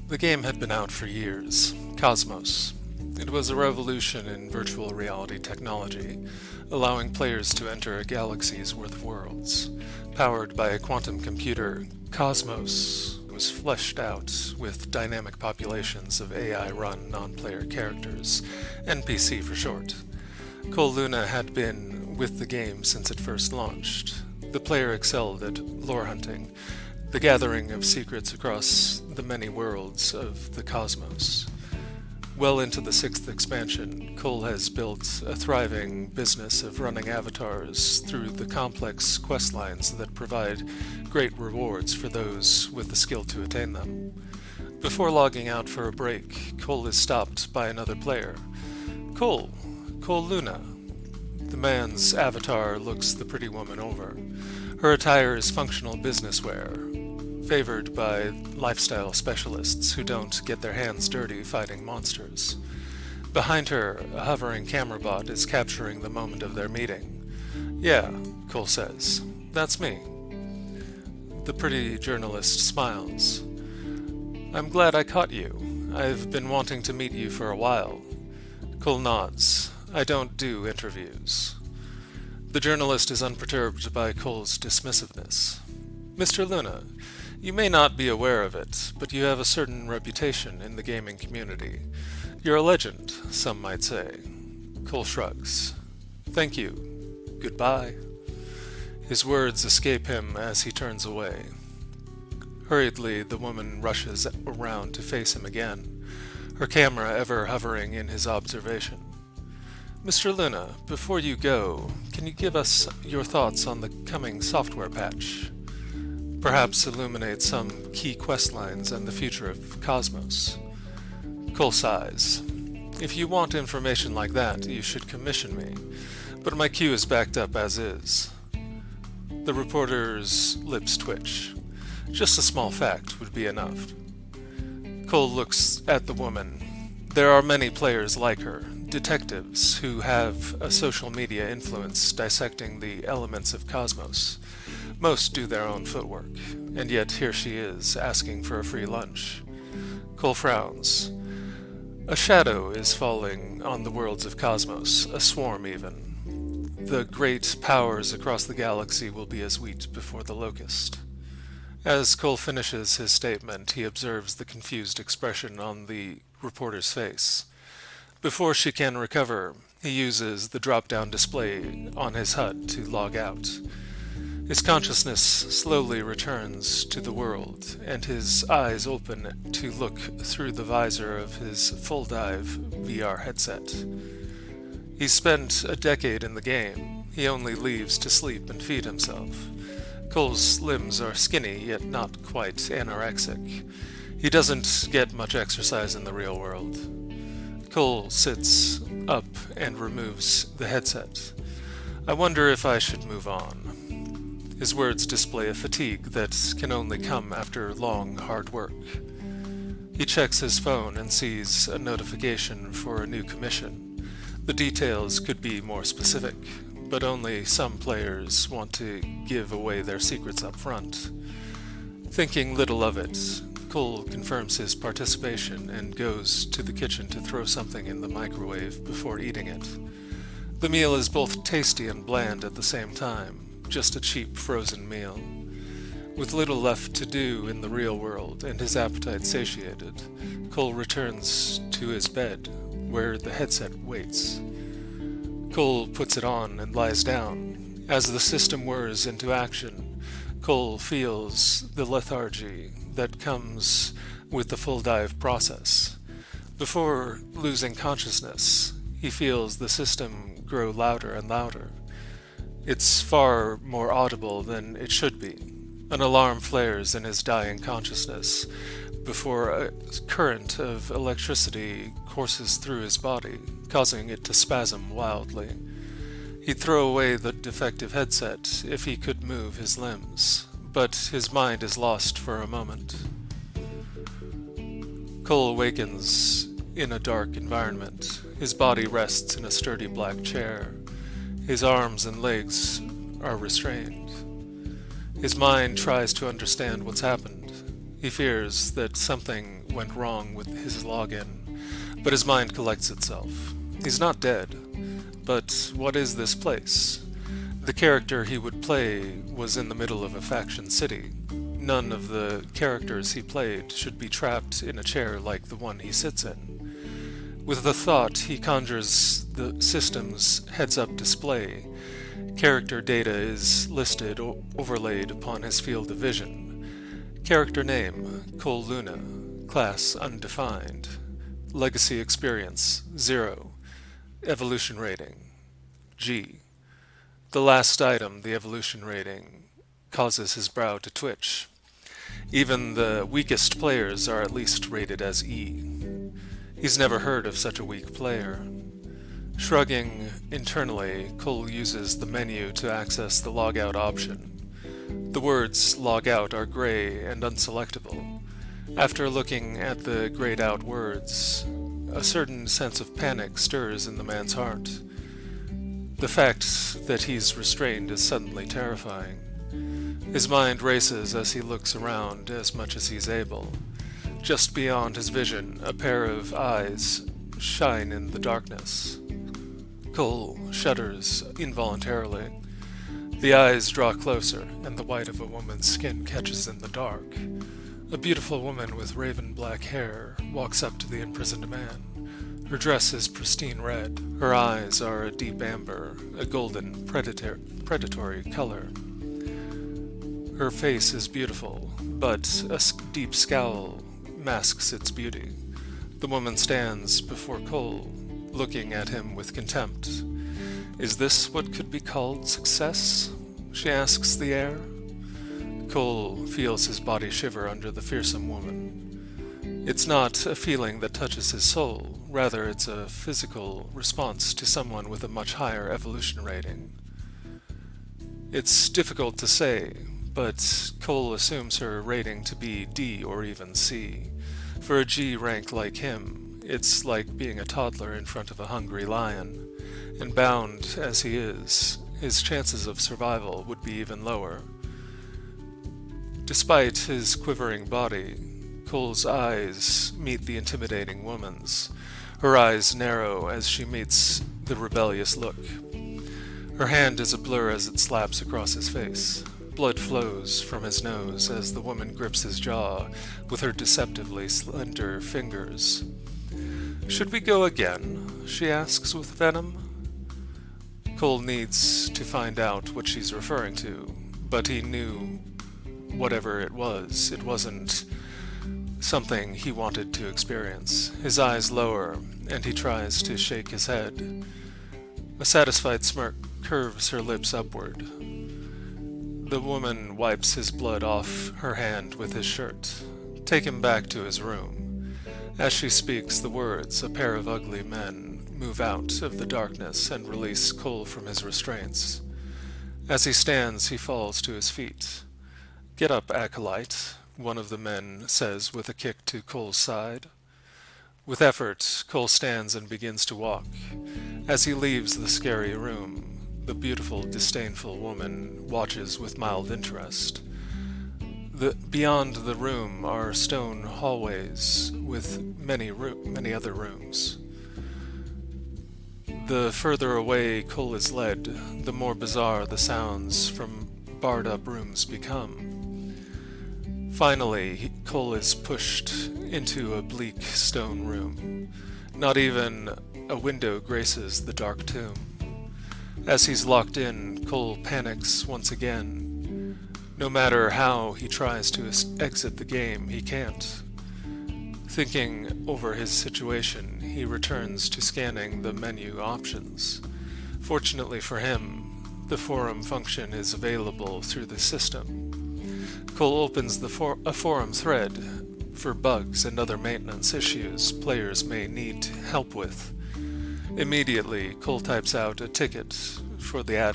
The game had been out for years. Cosmos. It was a revolution in virtual reality technology, allowing players to enter a galaxy's worth of worlds. Powered by a quantum computer, Cosmos was fleshed out with dynamic populations of AI-run non-player characters, NPC for short. Cole Luna had been with the game since it first launched. The player excelled at lore hunting, the gathering of secrets across the many worlds of the cosmos. Well into the sixth expansion, Cole has built a thriving business of running avatars through the complex quest lines that provide great rewards for those with the skill to attain them. Before logging out for a break, Cole is stopped by another player. Cole Luna. The man's avatar looks the pretty woman over. Her attire is functional business wear, favored by lifestyle specialists who don't get their hands dirty fighting monsters. Behind her, a hovering camera bot is capturing the moment of their meeting. "Yeah," Cole says, "that's me." The pretty journalist smiles. "I'm glad I caught you. I've been wanting to meet you for a while." Cole nods. "I don't do interviews." The journalist is unperturbed by Cole's dismissiveness. "Mr. Luna, you may not be aware of it, but you have a certain reputation in the gaming community. You're a legend, some might say." Cole shrugs. "Thank you. Goodbye." His words escape him as he turns away. Hurriedly, the woman rushes around to face him again, her camera ever hovering in his observation. "Mr. Luna, before you go, can you give us your thoughts on the coming software patch? Perhaps illuminate some key quest lines and the future of Cosmos?" Cole sighs. "If you want information like that, you should commission me, but my queue is backed up as is." The reporter's lips twitch. Just a small fact would be enough. Cole looks at the woman. There are many players like her, detectives who have a social media influence dissecting the elements of Cosmos. Most do their own footwork, and yet here she is, asking for a free lunch. Cole frowns. A shadow is falling on the worlds of Cosmos, a swarm even. The great powers across the galaxy will be as wheat before the locust. As Cole finishes his statement, he observes the confused expression on the reporter's face. Before she can recover, he uses the drop-down display on his HUD to log out. His consciousness slowly returns to the world, and his eyes open to look through the visor of his full-dive VR headset. He's spent a decade in the game. He only leaves to sleep and feed himself. Cole's limbs are skinny, yet not quite anorexic. He doesn't get much exercise in the real world. Cole sits up and removes the headset. "I wonder if I should move on." His words display a fatigue that can only come after long, hard work. He checks his phone and sees a notification for a new commission. The details could be more specific, but only some players want to give away their secrets up front. Thinking little of it, Cole confirms his participation and goes to the kitchen to throw something in the microwave before eating it. The meal is both tasty and bland at the same time, just a cheap frozen meal. With little left to do in the real world and his appetite satiated, Cole returns to his bed, where the headset waits. Cole puts it on and lies down. As the system whirs into action, Cole feels the lethargy that comes with the full dive process. Before losing consciousness, he feels the system grow louder and louder. It's far more audible than it should be. An alarm flares in his dying consciousness before a current of electricity courses through his body, causing it to spasm wildly. He'd throw away the defective headset if he could move his limbs, but his mind is lost for a moment. Cole awakens in a dark environment. His body rests in a sturdy black chair. His arms and legs are restrained. His mind tries to understand what's happened. He fears that something went wrong with his login, but his mind collects itself. He's not dead, but what is this place? The character he would play was in the middle of a faction city. None of the characters he played should be trapped in a chair like the one he sits in. With the thought, he conjures the system's heads-up display. Character data is listed or overlaid upon his field of vision. Character name, Cole Luna. Class, undefined. Legacy experience, 0. Evolution rating, G. The last item, the evolution rating, causes his brow to twitch. Even the weakest players are at least rated as E. He's never heard of such a weak player. Shrugging internally, Cole uses the menu to access the logout option. The words logout are gray and unselectable. After looking at the grayed out words, a certain sense of panic stirs in the man's heart. The fact that he's restrained is suddenly terrifying. His mind races as he looks around as much as he's able. Just beyond his vision, a pair of eyes shine in the darkness. Cole shudders involuntarily. The eyes draw closer, and the white of a woman's skin catches in the dark. A beautiful woman with raven black hair walks up to the imprisoned man. Her dress is pristine red. Her eyes are a deep amber, a golden predatory color. Her face is beautiful, but a deep scowl masks its beauty. The woman stands before Cole, looking at him with contempt. Is this what could be called success? She asks the air. Cole feels his body shiver under the fearsome woman. It's not a feeling that touches his soul, rather it's a physical response to someone with a much higher evolution rating. It's difficult to say, but Cole assumes her rating to be D or even C. For a G rank like him, it's like being a toddler in front of a hungry lion, and bound as he is, his chances of survival would be even lower. Despite his quivering body, Cole's eyes meet the intimidating woman's. Her eyes narrow as she meets the rebellious look. Her hand is a blur as it slaps across his face. Blood flows from his nose as the woman grips his jaw with her deceptively slender fingers. "Should we go again?" she asks with venom. Cole needs to find out what she's referring to, but he knew whatever it wasn't something he wanted to experience. His eyes lower, and he tries to shake his head. A satisfied smirk curves her lips upward. The woman wipes his blood off her hand with his shirt. "Take him back to his room." As she speaks the words, a pair of ugly men move out of the darkness and release Cole from his restraints. As he stands, he falls to his feet. "Get up, acolyte," one of the men says with a kick to Cole's side. With effort, Cole stands and begins to walk. As he leaves the scary room, the beautiful, disdainful woman watches with mild interest. Beyond the room are stone hallways with many other rooms. The further away Cole is led, the more bizarre the sounds from barred-up rooms become. Finally, Cole is pushed into a bleak stone room. Not even a window graces the dark tomb. As he's locked in, Cole panics once again. No matter how he tries to exit the game, he can't. Thinking over his situation, he returns to scanning the menu options. Fortunately for him, the forum function is available through the system. Cole opens a forum thread for bugs and other maintenance issues players may need help with. Immediately, Cole types out a ticket for the